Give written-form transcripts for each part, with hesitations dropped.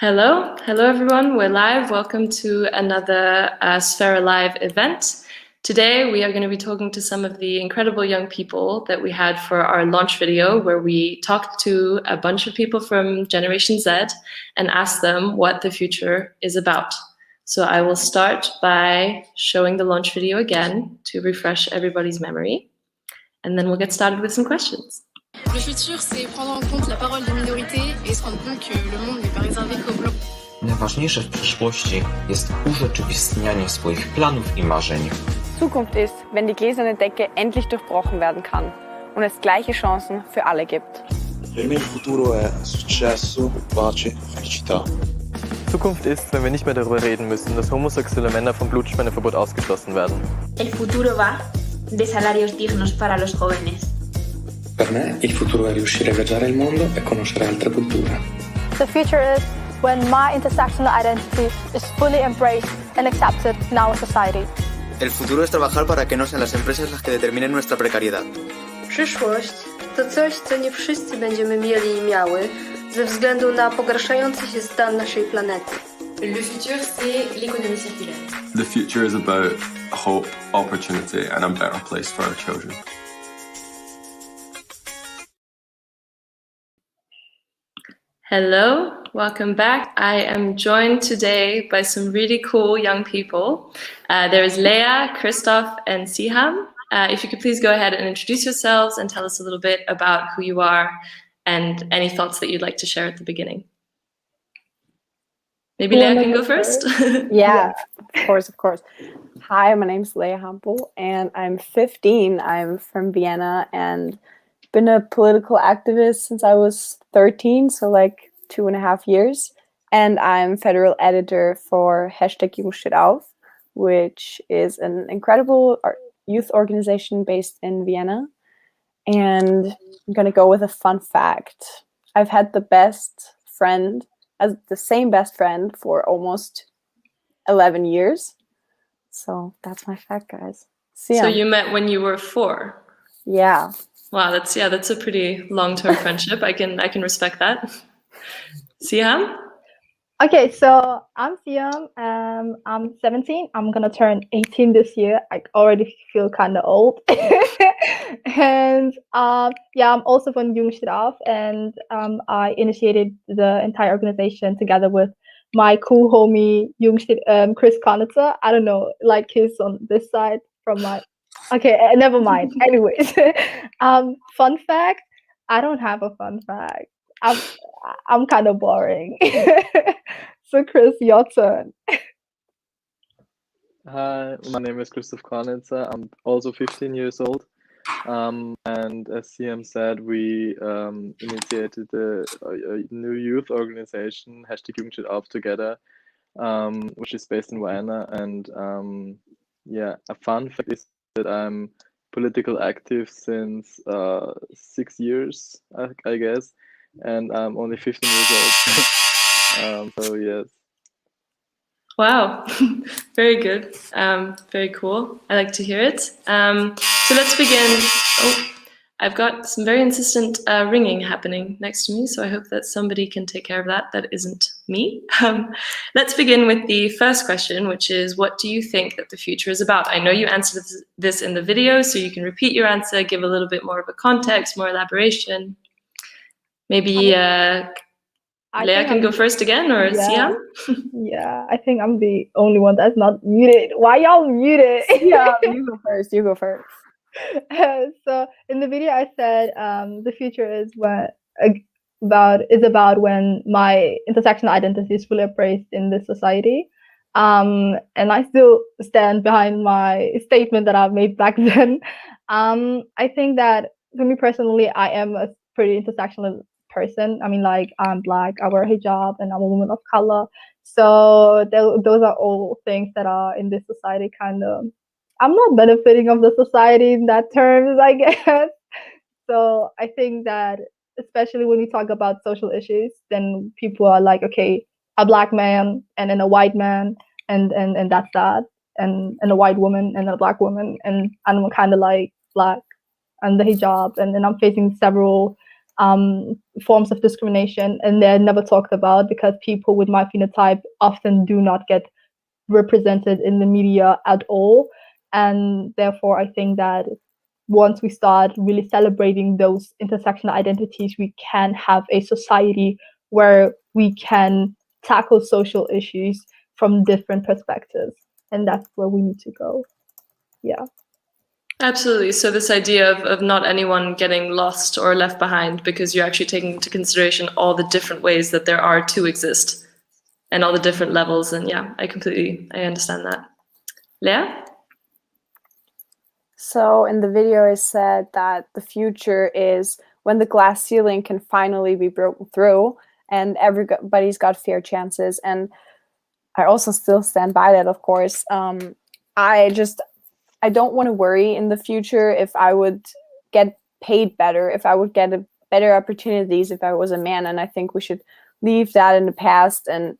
Hello everyone. We're live. Welcome to another Sphera Live event. Today we are going to be talking to some of the incredible young people that we had for our launch video, where we talked to a bunch of people from Generation Z and asked them what the future is about. So I will start by showing the launch video again to refresh everybody's memory, and then we'll get started with some questions. Le futur, c'est prendre en compte la parole des minorités et se rendre compte que le monde n'est pas réservé qu'aux blancs. Najważniejsze w przyszłości jest urzeczywistnianie swoich planów i marzeń. Zukunft ist, wenn die gläserne Decke endlich durchbrochen werden kann und es gleiche Chancen für alle gibt. Per me il futuro è successo, pace, felicità. Zukunft ist, wenn wir nicht mehr darüber reden müssen, dass homosexuelle Männer vom Blutspendeverbot ausgeschlossen werden. El futuro va de salarios dignos para los jóvenes. Per me il futuro è riuscire a viaggiare il mondo e conoscere altre culture. The future is when my intersectional identity is fully embraced and accepted in our society. El futuro es trabajar para que no sean las empresas las que determinen nuestra precariedad. Przyszłość to coś, co nie wszyscy będziemy mieli i miały ze względu na pogarszający się stan naszej planety. Le futur, c'est l'économie circulaire. The future is about hope, opportunity and a better place for our children. Hello, welcome back. I am joined today by some really cool young people. There is Leya, Christoph, and Sihaam. If you could please go ahead and introduce yourselves and tell us a little bit about who you are and any thoughts that you'd like to share at the beginning. Maybe Leya can go first. Yeah, of course. Hi, my name's Leya Hampel, and I'm 15. I'm from Vienna and been a political activist since I was 13, so like 2.5 years. And I'm federal editor for #JungStehtAuf, which is an incredible youth organization based in Vienna. And I'm going to go with a fun fact. I've had the same best friend for almost 11 years. So that's my fact, guys. So you met when you were 4? Yeah. Wow, that's a pretty long-term friendship. I can respect that. Sihaam? Okay, so I'm Sihaam. I'm 17. I'm gonna turn 18 this year. I already feel kind of old. And I'm also from JungStehtAuf, and I initiated the entire organization together with my cool homie Chris Konitzer. I don't know, like he's on this side from my. Okay, never mind. Anyways, fun fact. I don't have a fun fact. I'm kind of boring. So Chris, your turn. Hi, my name is Christoph. I'm also 15 years old. And as Sihaam said, we initiated a new youth organization, #JungStehtAuf together, which is based in Vienna. And a fun fact is that I'm political active since 6 years, I guess, and I'm only 15 years old. So yes. Wow, very good, very cool. I like to hear it. So let's begin. Oh, I've got some very insistent ringing happening next to me, so I hope that somebody can take care of that. That isn't me. Let's begin with the first question, which is, what do you think that the future is about? I know you answered this in the video, so you can repeat your answer, give a little bit more of a context, more elaboration. Maybe Leya can go first again, or Sihaam? Yeah, I think I'm the only one that's not muted. Why y'all muted? Yeah, you go first. So in the video I said the future is about when my intersectional identity is fully embraced in this society, and I still stand behind my statement that I've made back then. I think that for me personally, I am a pretty intersectional person. I mean, like, I'm Black, I wear hijab, and I'm a woman of color. So those are all things that are in this society kind of. I'm not benefiting of the society in that terms, I guess. So I think that, especially when we talk about social issues, then people are like, okay, a Black man and then a white man, and that's that, and a white woman and a Black woman, and I'm kind of like Black and the hijab, and then I'm facing several forms of discrimination, and they're never talked about because people with my phenotype often do not get represented in the media at all. And therefore, I think that once we start really celebrating those intersectional identities, we can have a society where we can tackle social issues from different perspectives. And that's where we need to go. Yeah. Absolutely. So this idea of not anyone getting lost or left behind, because you're actually taking into consideration all the different ways that there are to exist and all the different levels. And yeah, I understand that. Leya? So in the video, I said that the future is when the glass ceiling can finally be broken through and everybody's got fair chances. And I also still stand by that, of course. I don't want to worry in the future if I would get paid better, if I would get better opportunities if I was a man. And I think we should leave that in the past and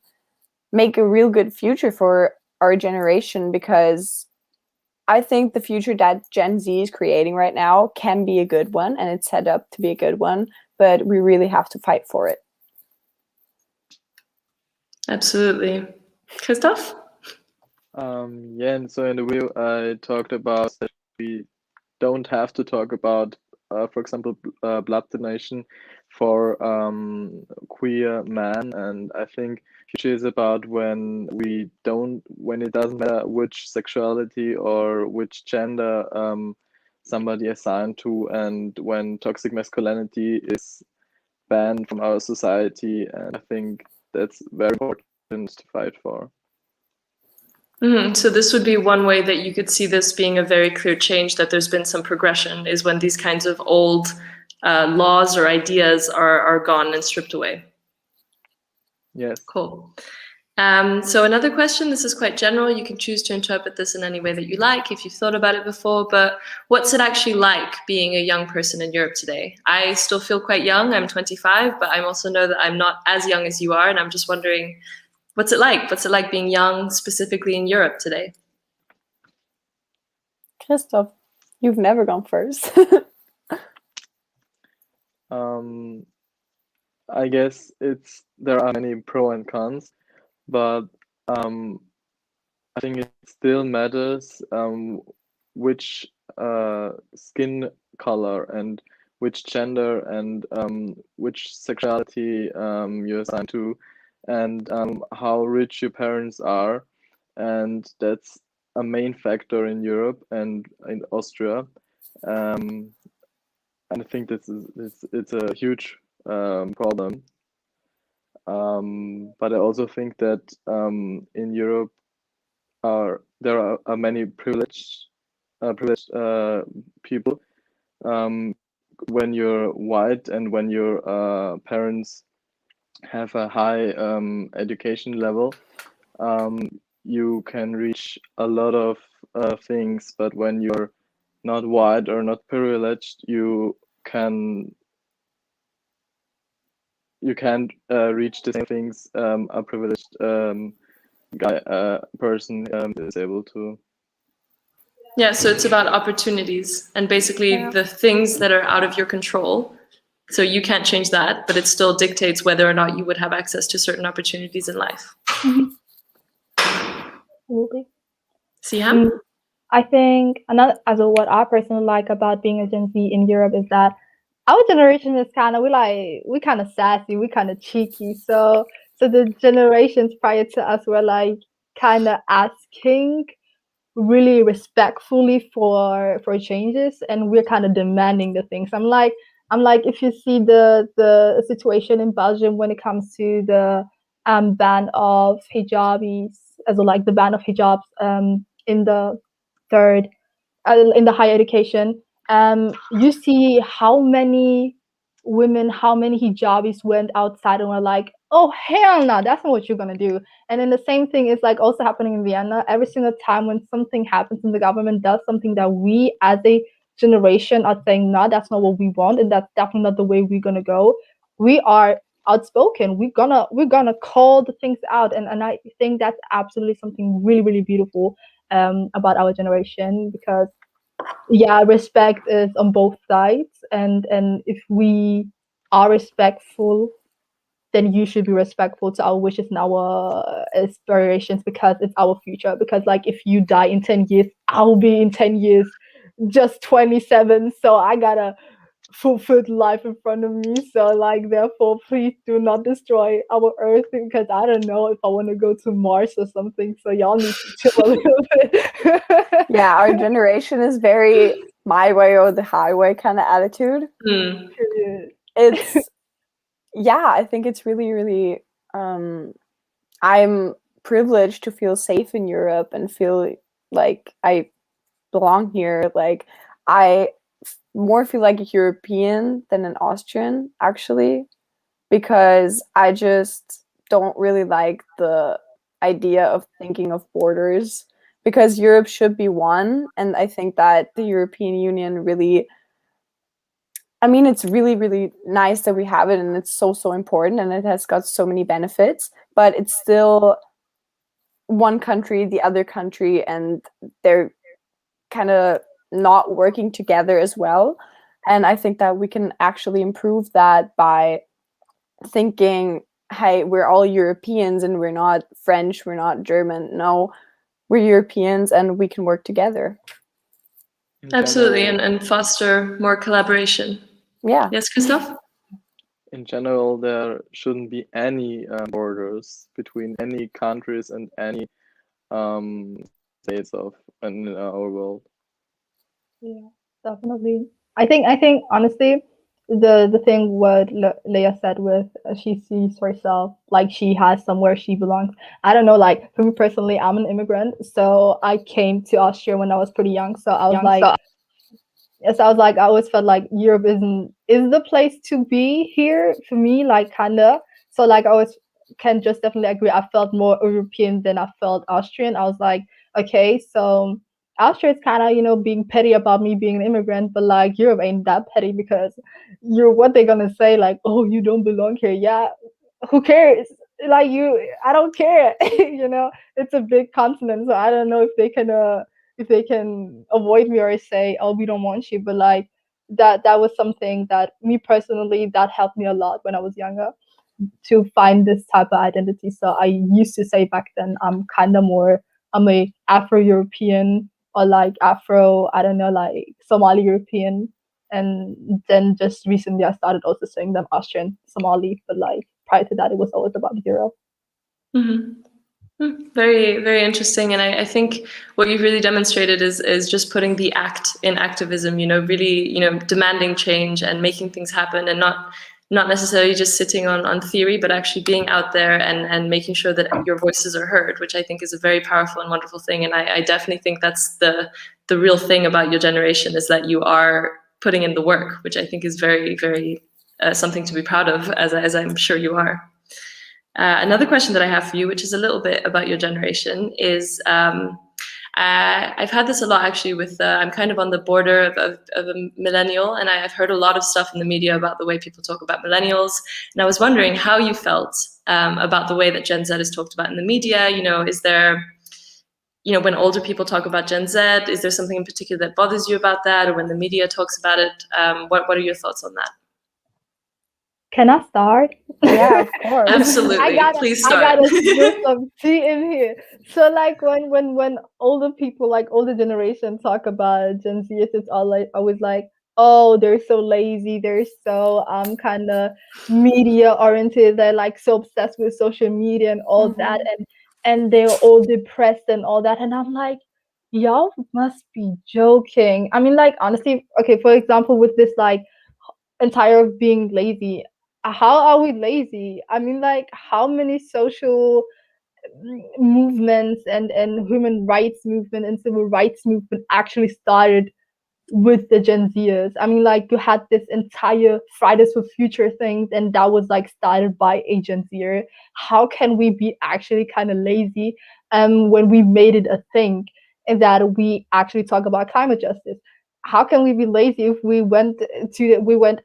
make a real good future for our generation, because I think the future that Gen Z is creating right now can be a good one, and it's set up to be a good one, but we really have to fight for it. Absolutely. Christoph? Yeah, and so in the video I talked about that we don't have to talk about, for example, blood donation for queer men, and I think future is about when it doesn't matter which sexuality or which gender somebody assigned to, and when toxic masculinity is banned from our society, and I think that's very important to fight for. So this would be one way that you could see this being a very clear change, that there's been some progression, is when these kinds of old laws or ideas are gone and stripped away. Yes. Cool. So another question, this is quite general. You can choose to interpret this in any way that you like if you've thought about it before, but what's it actually like being a young person in Europe today? I still feel quite young. I'm 25, but I also know that I'm not as young as you are, and I'm just wondering, what's it like? What's it like being young, specifically in Europe today? Christoph, you've never gone first. I guess there are many pros and cons, but I think it still matters which skin color and which gender and which sexuality you're assigned to, and how rich your parents are, and that's a main factor in Europe and in Austria. And I think it's a huge problem. But I also think that in Europe there are many privileged people. When you're white and when your parents have a high education level, you can reach a lot of things. But when you're not white or not privileged, you can't reach the same things a privileged person is able to. Yeah, so it's about opportunities and basically the things that are out of your control. So you can't change that, but it still dictates whether or not you would have access to certain opportunities in life. Absolutely. Sihaam? I think what I personally like about being a Gen Z in Europe is that our generation is we kind of sassy, we kind of cheeky. So the generations prior to us were like kind of asking really respectfully for changes, and we're kind of demanding the things. I'm like, if you see the situation in Belgium when it comes to the ban of hijabis, like the ban of hijabs in the third in the higher education, you see how many women, how many hijabis went outside and were like, oh hell no, that's not what you're gonna do. And then the same thing is like also happening in Vienna. Every single time when something happens and the government does something that we as a generation are saying, no, that's not what we want, and that's definitely not the way we're gonna go, we are outspoken. We're gonna call the things out, and I think that's absolutely something really, really beautiful about our generation, because respect is on both sides, and if we are respectful, then you should be respectful to our wishes and our aspirations, because it's our future. Because like if you die in 10 years, I'll be in 10 years just 27, so I gotta fulfilled life in front of me. So like therefore please do not destroy our earth, because I don't know if I want to go to Mars or something, so y'all need to chill a little bit. Yeah, our generation is very my way or the highway kind of attitude. It's yeah, I think it's really I'm privileged to feel safe in Europe and feel like I belong here. Like I more feel like a European than an Austrian, actually, because I just don't really like the idea of thinking of borders, because Europe should be one. And I think that the European Union really, I mean, it's really nice that we have it, and it's so important, and it has got so many benefits, but it's still one country, the other country, and they're kind of not working together as well. And I think that we can actually improve that by thinking, hey, we're all Europeans and we're not French, we're not German. No, we're Europeans and we can work together. Absolutely, and foster more collaboration. Yeah. Yes, Christoph? In general, there shouldn't be any borders between any countries and any states in our world. Yeah, definitely. I think honestly, the thing what Leia said with she sees herself like she has somewhere she belongs. I don't know, like for me personally, I'm an immigrant, so I came to Austria when I was pretty young. So I was like, I always felt like Europe is the place to be here for me, like kinda. So like I always can just definitely agree. I felt more European than I felt Austrian. I was like, okay, so Austria is kind of, you know, being petty about me being an immigrant, but like Europe ain't that petty, because you're what they're gonna say, like, oh, you don't belong here. Yeah, who cares? Like I don't care. You know, it's a big continent, so I don't know if they can avoid me or say, oh, we don't want you. But like that was something that me personally that helped me a lot when I was younger to find this type of identity. So I used to say back then I'm a Afro-European, or like Afro, I don't know, like Somali European. And then just recently I started also saying them Austrian Somali, but like prior to that it was always about Europe. Very, very interesting. And I think what you've really demonstrated is just putting the act in activism, you know, really, you know, demanding change and making things happen, and not necessarily just sitting on theory, but actually being out there and making sure that your voices are heard, which I think is a very powerful and wonderful thing. And I definitely think that's the real thing about your generation, is that you are putting in the work, which I think is very, very something to be proud of, as I'm sure you are. Another question that I have for you, which is a little bit about your generation, is I've had this a lot actually with, I'm kind of on the border of a millennial, and I've heard a lot of stuff in the media about the way people talk about millennials. And I was wondering how you felt about the way that Gen Z is talked about in the media. You know, is there, you know, when older people talk about Gen Z, is there something in particular that bothers you about that, or when the media talks about it? What are your thoughts on that? Can I start? Yeah, of course. Absolutely. Please start. I gotta spill some tea in here. So like when older people, like older generation, talk about Gen Z, it's always like, oh, they're so lazy, they're so kind of media oriented, they're like so obsessed with social media and all that, and they're all depressed and all that. And I'm like, y'all must be joking. I mean, like honestly, okay, for example, with this like entire being lazy, how are we lazy? I mean, like how many social movements and human rights movement and civil rights movement actually started with the Gen Zers? I mean, like you had this entire Fridays for Future things, and that was like started by a Gen Zer. How can we be actually kind of lazy when we made it a thing, and that we actually talk about climate justice? How can we be lazy if we went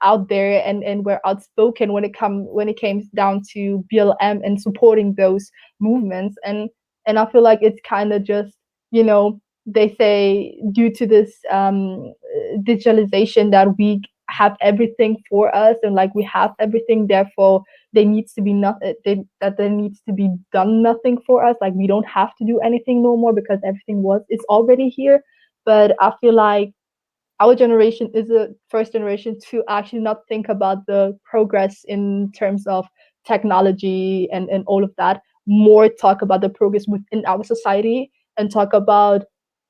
out there and were outspoken when it came down to BLM and supporting those movements? And I feel like it's kind of just, you know, they say due to this digitalization that we have everything for us, and like we have everything, therefore there needs to be there needs to be done nothing for us, like we don't have to do anything no more because everything is already here. But I feel like our generation is the first generation to actually not think about the progress in terms of technology and all of that, more talk about the progress within our society and talk about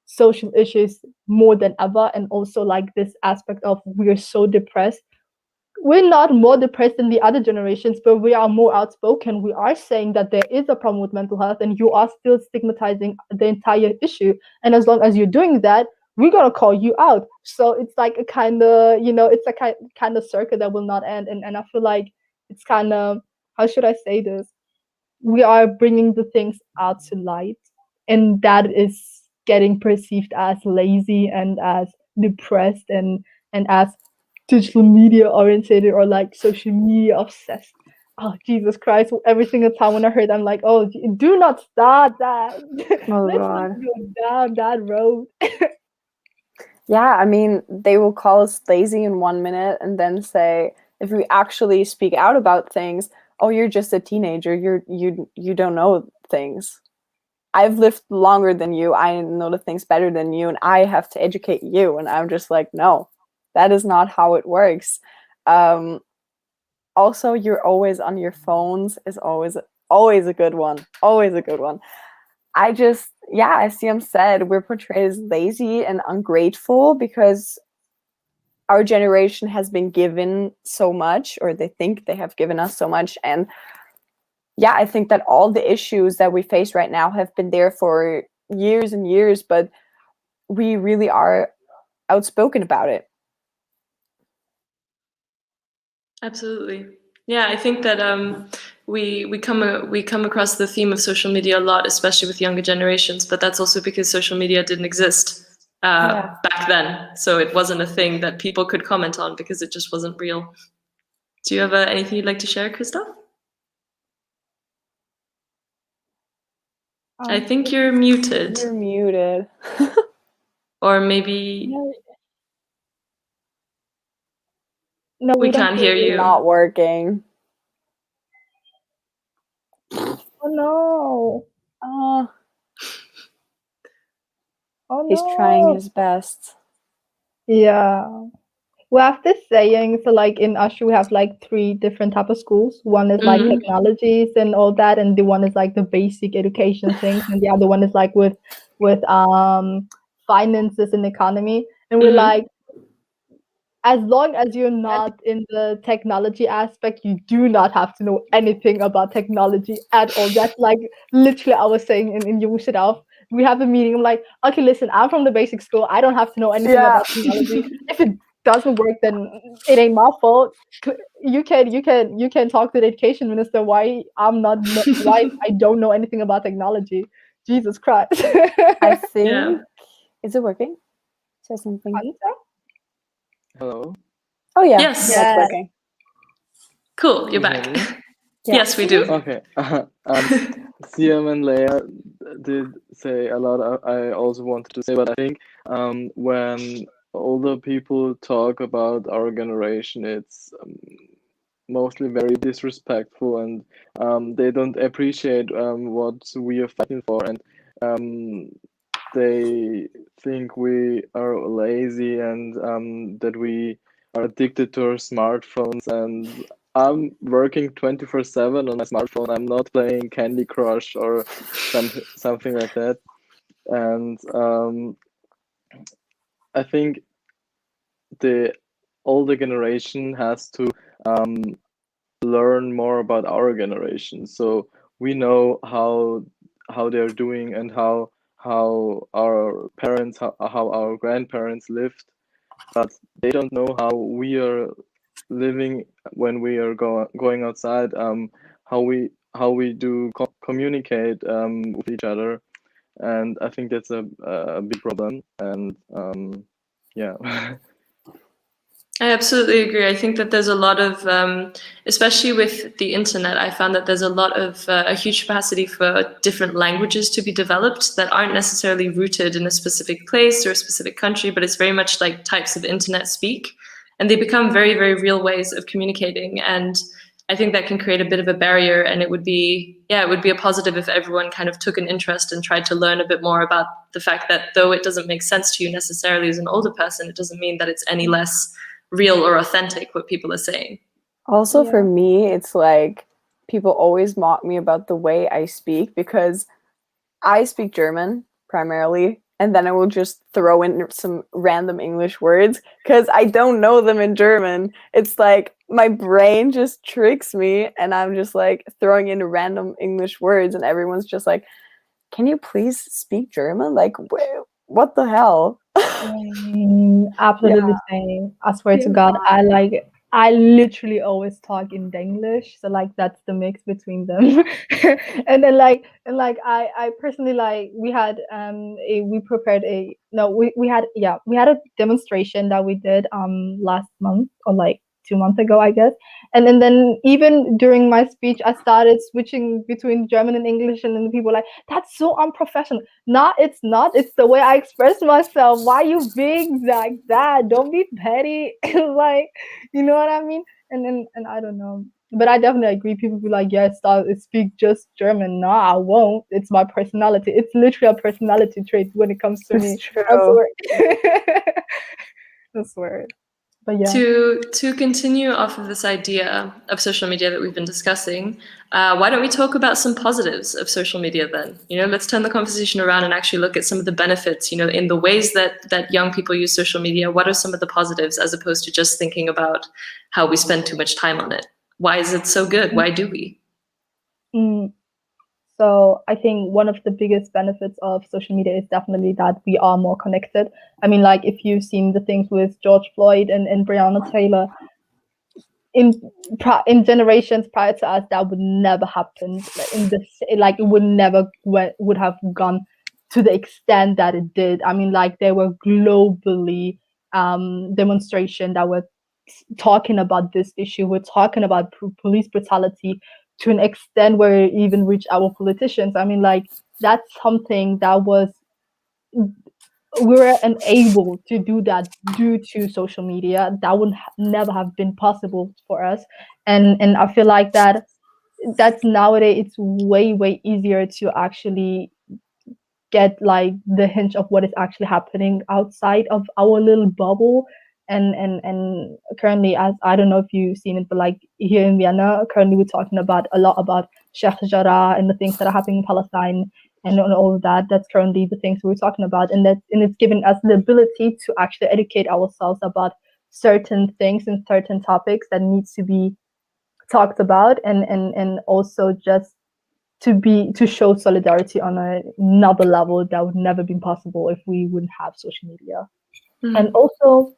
social issues more than ever. And also like this aspect of we're so depressed. We're not more depressed than the other generations, but we are more outspoken. We are saying that there is a problem with mental health, and you are still stigmatizing the entire issue. And as long as you're doing that, we're gonna call you out. So it's like a kind of, it's a kind of circle that will not end. And I feel like it's kind of, how should I say this? We are bringing the things out to light, and that is getting perceived as lazy and as depressed and as digital media oriented or like social media obsessed. Oh, Jesus Christ. Every single time when I heard, I'm like, oh, do not start that. Oh, Let's God. not go down that road. Yeah, I mean, they will call us lazy in 1 minute and then say, if we actually speak out about things, oh, you're just a teenager. You don't know things. I've lived longer than you. I know the things better than you, and I have to educate you. And I'm just like, no, that is not how it works. Also, you're always on your phones is always a good one. Always a good one. As Sihaam said, we're portrayed as lazy and ungrateful because our generation has been given so much, or they think they have given us so much. And yeah, I think that all the issues that we face right now have been there for years and years, but we really are outspoken about it. Absolutely. Yeah, I think that we come across the theme of social media a lot, especially with younger generations. But that's also because social media didn't exist back then, so it wasn't a thing that people could comment on because it just wasn't real. Do you have anything you'd like to share, Christoph? I think you're muted. You're muted. Or maybe No, we can't hear you. Not working. Oh no. Oh no. He's trying his best. Yeah. We have this saying, so like in Usher we have like 3 different type of schools. One is like technologies and all that, and the one is like the basic education things, and the other one is like with finances and economy. And we're like, as long as you're not in the technology aspect, you do not have to know anything about technology at all. That's like literally I was saying in Jungstedorf. We have a meeting. I'm like, okay, listen, I'm from the basic school. I don't have to know anything about technology. If it doesn't work, then it ain't my fault. You can talk to the education minister why why I don't know anything about technology. Jesus Christ. I think is it working? Say something. Hello? Oh yeah. Yes. That's working. Cool, you're back. Yes, we do. Okay. Sihaam and Leya did say a lot. I also wanted to say, but I think when older people talk about our generation, it's mostly very disrespectful, and they don't appreciate what we are fighting for, and they think we are lazy and that we are addicted to our smartphones. And I'm working 24/7 on my smartphone. I'm not playing Candy Crush or something like that. And I think the older generation has to learn more about our generation, so we know how they're doing and how our parents, how our grandparents lived, but they don't know how we are living when we are going outside, how we do communicate with each other. And I think that's a big problem. And yeah. I absolutely agree. I think that there's a lot of, especially with the internet, I found that there's a lot of a huge capacity for different languages to be developed that aren't necessarily rooted in a specific place or a specific country, but it's very much like types of internet speak. and they become very, very real ways of communicating. And I think that can create a bit of a barrier, and it would be a positive if everyone kind of took an interest and tried to learn a bit more about the fact that though it doesn't make sense to you necessarily as an older person, it doesn't mean that it's any less real or authentic what people are saying. Also, for me, it's like people always mock me about the way I speak because I speak German primarily, and then I will just throw in some random English words because I don't know them in German. It's like my brain just tricks me, and I'm just like throwing in random English words, and everyone's just like, "Can you please speak German? Like, what the hell?" Absolutely same. I swear to God, I literally always talk in English, so like that's the mix between them. And then I personally we had we had a demonstration that we did last month or like 2 months ago, I guess. And then even during my speech, I started switching between German and English, and then the people were like, "That's so unprofessional." No, it's not. It's the way I express myself. Why you being like that? Don't be petty. Like, you know what I mean? And I don't know. But I definitely agree. People be like, "Yeah, speak just German." No, I won't. It's my personality. It's literally a personality trait when it comes to me. True. I swear. I swear. But yeah. To continue off of this idea of social media that we've been discussing, why don't we talk about some positives of social media then? Let's turn the conversation around and actually look at some of the benefits, in the ways that young people use social media. What are some of the positives as opposed to just thinking about how we spend too much time on it? Why is it so good? Why do we? So I think one of the biggest benefits of social media is definitely that we are more connected. I mean, like if you've seen the things with George Floyd and Breonna Taylor, in generations prior to us, that would never happen. It would never would have gone to the extent that it did. I mean, like there were globally demonstrations that were talking about this issue. We're talking about police brutality to an extent where it even reached our politicians. I mean, like that's something that we were unable to do that due to social media. That would never have been possible for us. And I feel like that's nowadays it's way easier to actually get like the hint of what is actually happening outside of our little bubble. And currently, as I don't know if you've seen it, but like here in Vienna, currently we're talking about a lot about Sheikh Jarrah and the things that are happening in Palestine and all of that. That's currently the things we're talking about, and it's giving us the ability to actually educate ourselves about certain things and certain topics that needs to be talked about, and also just to show solidarity on another level that would never been possible if we wouldn't have social media. And also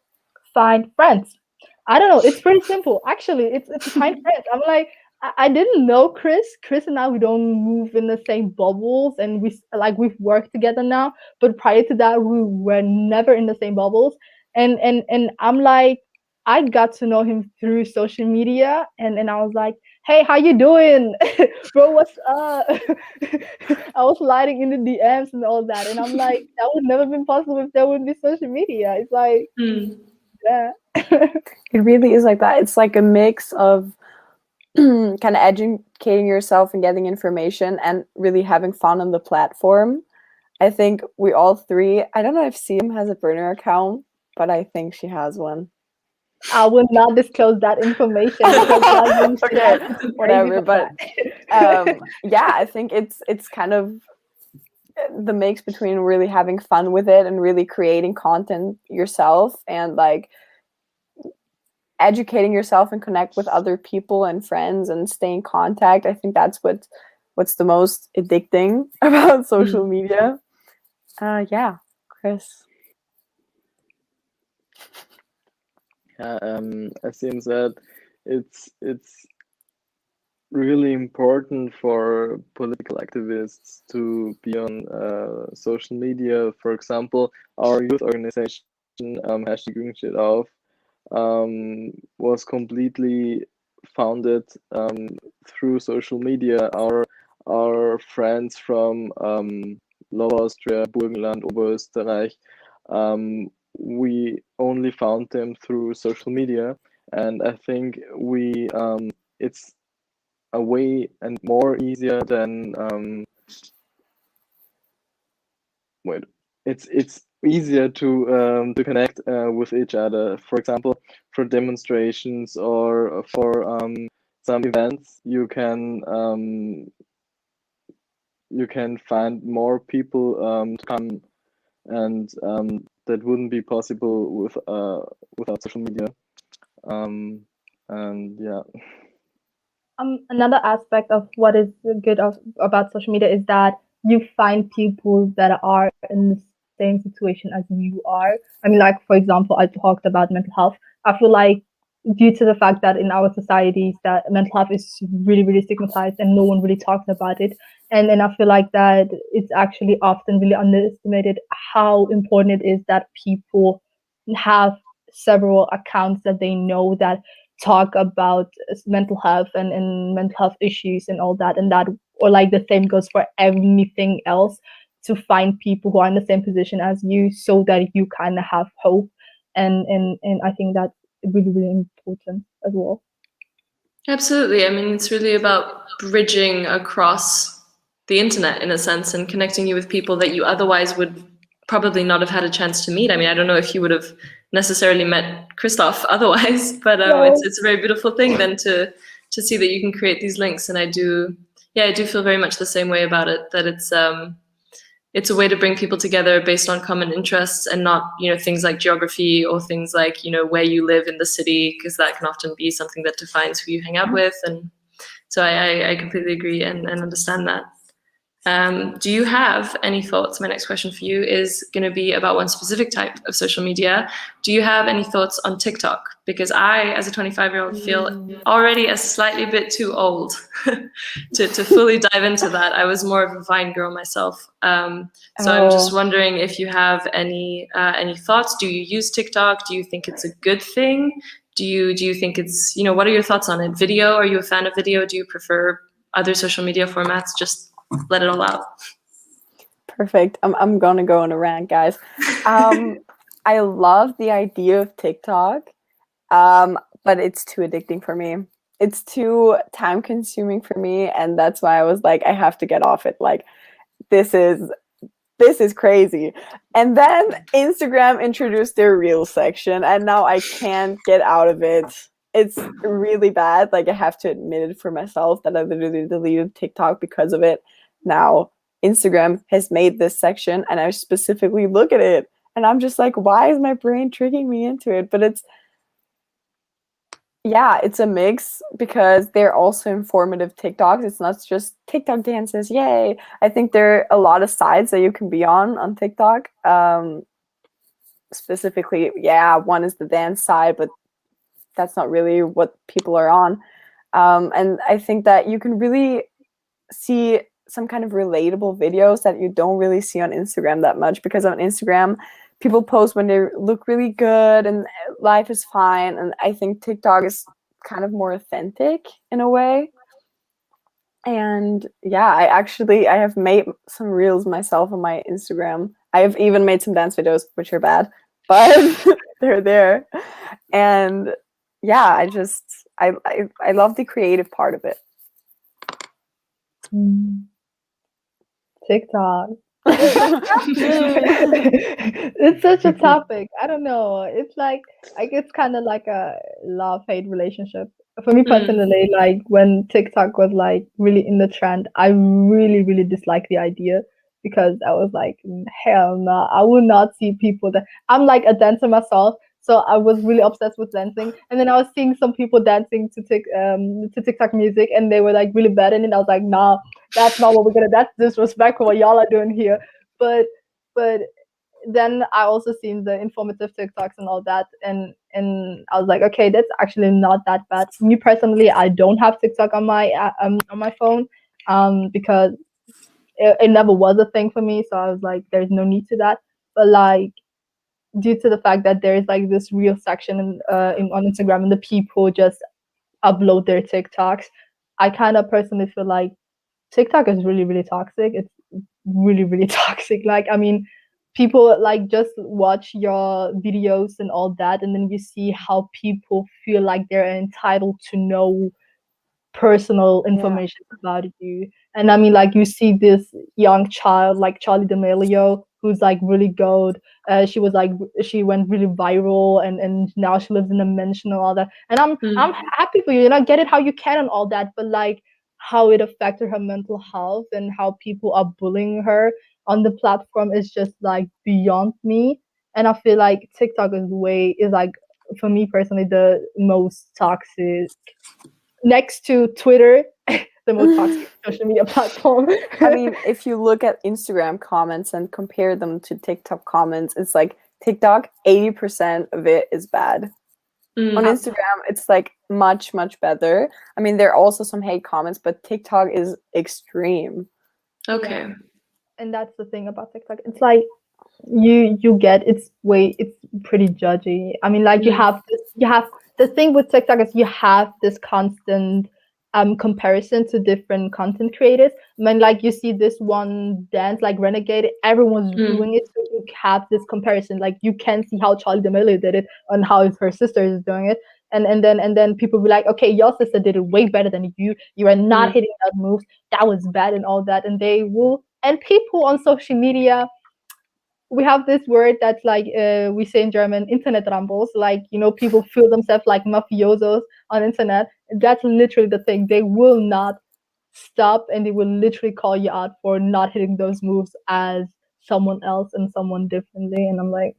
find friends. I don't know, it's pretty simple actually. It's find friends. I'm like, I didn't know Chris and I, we don't move in the same bubbles, and we've worked together now, but prior to that we were never in the same bubbles, and I'm like, I got to know him through social media, and I was like, "Hey, how you doing?" "Bro, what's up?" I was sliding in the DMs and all that, and I'm like, that would never been possible if there wouldn't be social media. It's like, yeah. It really is like that. It's like a mix of kind of educating yourself and getting information and really having fun on the platform. I think we all three, I don't know if Sihaam has a burner account, but I think she has one. I will not disclose that information because okay, whatever. But yeah, I think it's kind of the mix between really having fun with it and really creating content yourself and like educating yourself and connect with other people and friends and stay in contact. I think that's what's the most addicting about social media. Yeah, Chris. As Sihaam said, it's really important for political activists to be on social media. For example, our youth organization, Hashtag Jugendshit auf, was completely founded through social media. Our friends from Lower Austria, Burgenland, Oberösterreich we only found them through social media, and I think it's a way and more easier than it's easier to connect with each other. For example, for demonstrations or for some events, you can find more people to come, and that wouldn't be possible without social media. And yeah. Another aspect of what is good about social media is that you find people that are in the same situation as you are. I mean, like, for example, I talked about mental health. I feel like due to the fact that in our societies that mental health is really, really stigmatized and no one really talks about it. And I feel like that it's actually often really underestimated how important it is that people have several accounts that they know that talk about mental health and mental health issues and all that, and that, or like the same goes for everything else, to find people who are in the same position as you so that you kind of have hope, and I think that's really, really important as well. Absolutely. I mean, it's really about bridging across the internet in a sense and connecting you with people that you otherwise would probably not have had a chance to meet. I mean, I don't know if you would have necessarily met Christoph otherwise, but it's a very beautiful thing then to see that you can create these links. And I do feel very much the same way about it, that it's a way to bring people together based on common interests and not, things like geography or things like, where you live in the city, because that can often be something that defines who you hang out with. And so I completely agree and understand that. Do you have any thoughts? My next question for you is going to be about one specific type of social media. Do you have any thoughts on TikTok? Because I, as a 25-year-old, feel already a slightly bit too old to fully dive into that. I was more of a Vine girl myself. So I'm just wondering if you have any thoughts. Do you use TikTok? Do you think it's a good thing? Do you think it's, what are your thoughts on it? Video? Are you a fan of video? Do you prefer other social media formats? Just let it all out. Perfect. I'm gonna go on a rant, guys. I love the idea of TikTok, but it's too addicting for me. It's too time consuming for me, and that's why I was like, I have to get off it. Like, this is crazy. And then Instagram introduced their Reels section, and now I can't get out of it. It's really bad. Like, I have to admit it for myself that I literally deleted TikTok because of it. Now Instagram has made this section, and I specifically look at it, and I'm just like, why is my brain tricking me into it? But it's a mix, because they're also informative TikToks. It's not just TikTok dances, yay. I think there are a lot of sides that you can be on TikTok. Specifically, one is the dance side, but that's not really what people are on. And I think that you can really see some kind of relatable videos that you don't really see on Instagram that much, because on Instagram, people post when they look really good and life is fine. And I think TikTok is kind of more authentic in a way. And I have made some reels myself on my Instagram. I have even made some dance videos, which are bad, but they're there. And I love the creative part of it. TikTok. It's such a topic. I don't know. It's like it's kind of like a love-hate relationship. For me personally, like when TikTok was like really in the trend, I really, really disliked the idea, because I was like, hell no, I will not see people that I'm like a dancer myself. So I was really obsessed with dancing, and then I was seeing some people dancing to TikTok music, and they were like really bad in it. I was like, nah, that's not what we're gonna. That's disrespectful what y'all are doing here. But then I also seen the informative TikToks and all that, and I was like, okay, that's actually not that bad. Me personally, I don't have TikTok on my phone, because it never was a thing for me. So I was like, there's no need to that. But like, due to the fact that there is like this real section on Instagram, and the people just upload their TikToks, I kind of personally feel like TikTok is really, really toxic. It's really, really toxic. Like, I mean, people like just watch your videos and all that, and then you see how people feel like they're entitled to know personal information about you. And I mean, like, you see this young child like Charlie D'Amelio, who's like really good. She went really viral, and now she lives in a mansion and all that. And I'm happy for you, get it how you can and all that, but like how it affected her mental health and how people are bullying her on the platform is just like beyond me. And I feel like TikTok is like, for me personally, the most toxic, next to Twitter, the most toxic social media platform. I mean, if you look at Instagram comments and compare them to TikTok comments, it's like TikTok, 80% of it is bad. On Instagram, it's like much, much better. I mean, there are also some hate comments, but TikTok is extreme. Okay. Yeah. And that's the thing about TikTok. It's like you get it's pretty judgy. I mean, like you have the thing with TikTok is you have this constant comparison to different content creators. I mean, like you see this one dance like Renegade, everyone's doing it, so you have this comparison. Like you can see how Charlie D'Amelio did it and how her sister is doing it. And then people be like, okay, your sister did it way better than you. You are not hitting that move. That was bad and all that. And they will, and people on social media, we have this word that's like we say in German, internet rambles. Like, people feel themselves like mafiosos on internet. That's literally the thing. They will not stop, and they will literally call you out for not hitting those moves as someone else and someone differently. And I'm like,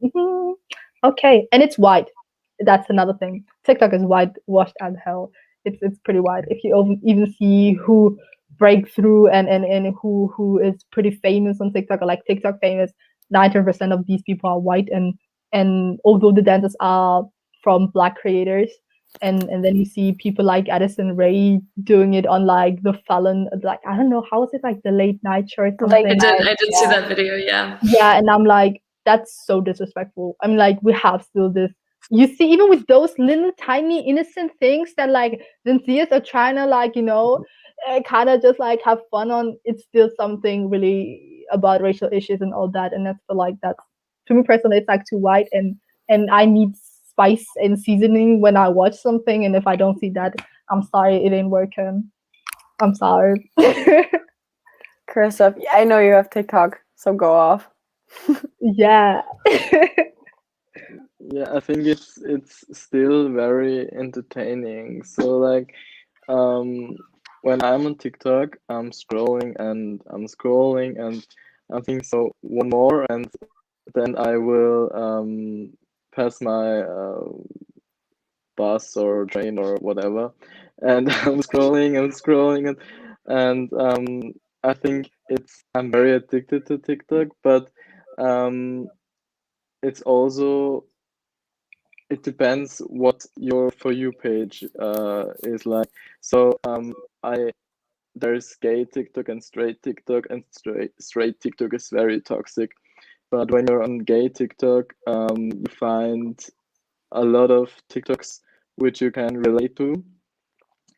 okay. And it's wide. That's another thing. TikTok is whitewashed as hell. It's pretty wide. If you even see who break through and who is pretty famous on TikTok, or like TikTok famous, 90% of these people are white, and although the dances are from Black creators, and then you see people like Addison Rae doing it on like the Fallon, like I don't know, how is it, like the late night show or something? I did see that video, yeah. Yeah, and I'm like, that's so disrespectful. I mean, like, we have still this. You see, even with those little tiny innocent things that like Zenzias are trying to like, kind of just like have fun on, it's still something really about racial issues and all that. And that's for like, that's, to me personally, it's like too white, and I need spice and seasoning when I watch something. And if I don't see that, I'm sorry, it ain't working. I'm sorry. Christoph, I know you have TikTok, so go off. Yeah. Yeah, I think it's still very entertaining. So like, when I'm on TikTok, I'm scrolling and I'm thinking, so one more, and then I will pass my bus or train or whatever, and I'm scrolling, and I think I'm very addicted to TikTok, but it's also, it depends what your For You page is like. So there's gay TikTok and straight TikTok, and straight TikTok is very toxic. But when you're on gay TikTok, you find a lot of TikToks which you can relate to,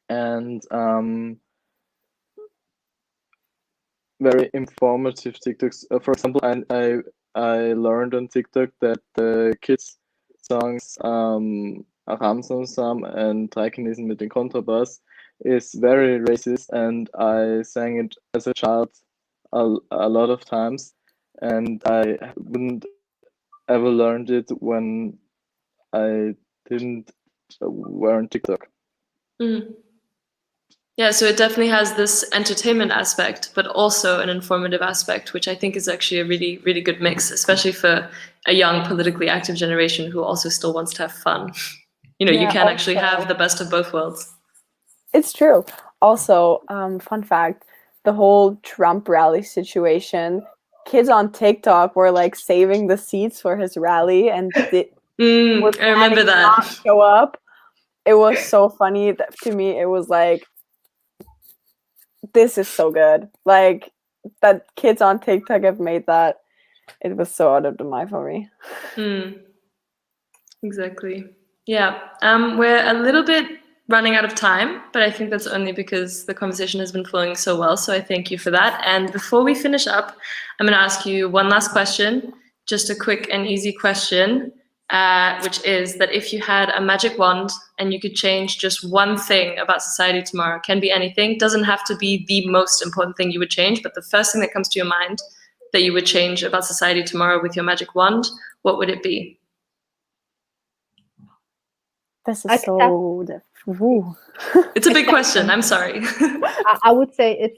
and very informative TikToks. For example, I learned on TikTok that the kids songs Ramson Sam and Dreikinesen mit dem Kontrabass is very racist, and I sang it as a child a lot of times, and I wouldn't ever learned it when I didn't were on TikTok. Yeah, so it definitely has this entertainment aspect, but also an informative aspect, which I think is actually a really, really good mix, especially for a young politically active generation who also still wants to have fun. You can actually have the best of both worlds. It's true. Also, fun fact, the whole Trump rally situation, kids on TikTok were like saving the seats for his rally, and I remember that. Not show up. It was so funny to me. It was like, this is so good. Like, that kids on TikTok have made that. It was so out of the mind for me. Exactly. Yeah. We're a little bit running out of time, but I think that's only because the conversation has been flowing so well. So I thank you for that. And before we finish up, I'm going to ask you one last question. just a quick and easy question, which is that if you had a magic wand and you could change just one thing about society tomorrow, can be anything, doesn't have to be the most important thing you would change, but the first thing that comes to your mind that you would change about society tomorrow with your magic wand, what would it be? This is so difficult. It's a big question. I'm sorry. I would say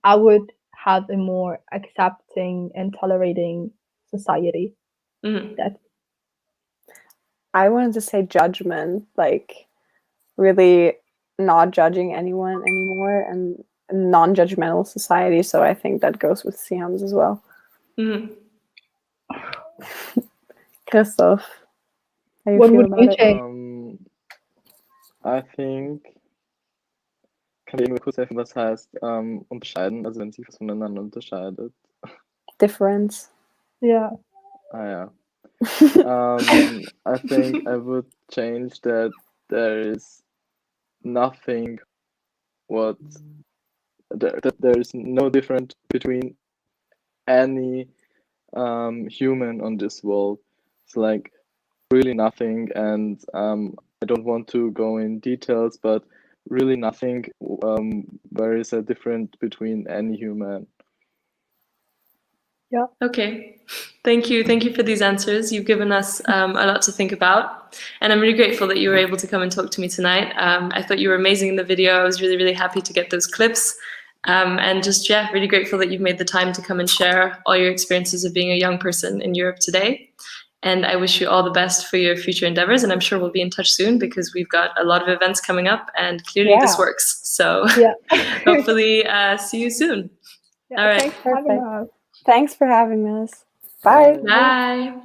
I would have a more accepting and tolerating society. Mm-hmm. I wanted to say judgment, like really not judging anyone anymore and non-judgmental society. So I think that goes with Sihaam's as well. Mm-hmm. Christoph, how you What feel would about you it? change? I think, kann dir irgendwo kurz helfen, was heißt unterscheiden, also wenn sich was voneinander unterscheidet? Difference. Yeah. Ah ja. I think I would change that there is nothing that there is no difference between any human on this world. It's like really nothing, and I don't want to go in details, but really nothing where is a difference between any human. Yeah. Okay. Thank you. Thank you for these answers. You've given us a lot to think about. And I'm really grateful that you were able to come and talk to me tonight. I thought you were amazing in the video. I was really, really happy to get those clips. And just, really grateful that you've made the time to come and share all your experiences of being a young person in Europe today. And I wish you all the best for your future endeavors. And I'm sure we'll be in touch soon because we've got a lot of events coming up and clearly this works. So hopefully see you soon. All right. Thanks for having us. Thanks for having us. Bye. Bye.